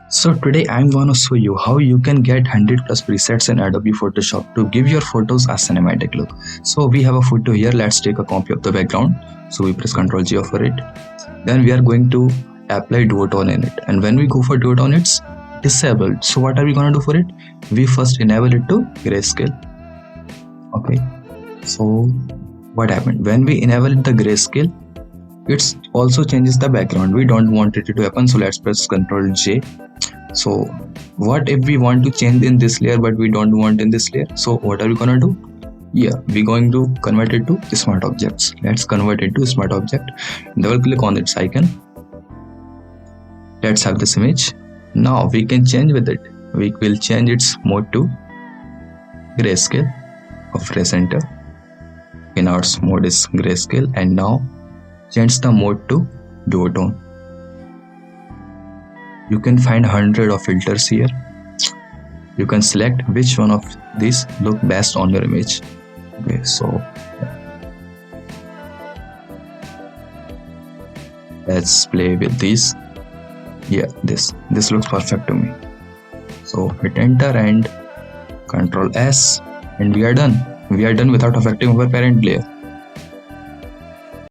So today I'm gonna show you how you can get 100 plus presets in Adobe Photoshop to give your photos a cinematic look. So we have a photo here. Let's take a copy of the background. So we press Ctrl G for it. Then we are going to apply duotone in it. And when we go for duotone, it's disabled. So what are we gonna do for it? We first enable it to grayscale. Okay. So what happened? When we enable the grayscale, it also changes the background. We don't want it to happen. So let's press Ctrl J. So what if we want to change in this layer but we don't want in this layer? So what are we gonna do? Yeah, we're going to convert it to smart objects. Let's convert it to smart object. Double click on its icon. Let's have this image. Now we can change with it. We will change its mode to grayscale. Press enter. Okay, now its mode is grayscale, and now change the mode to duotone. You can find 100 of filters here. You can select which one of these look best on your image. Okay, so let's play with these. Yeah, this looks perfect to me. So hit enter and Ctrl S, and we are done. We are done without affecting our parent layer.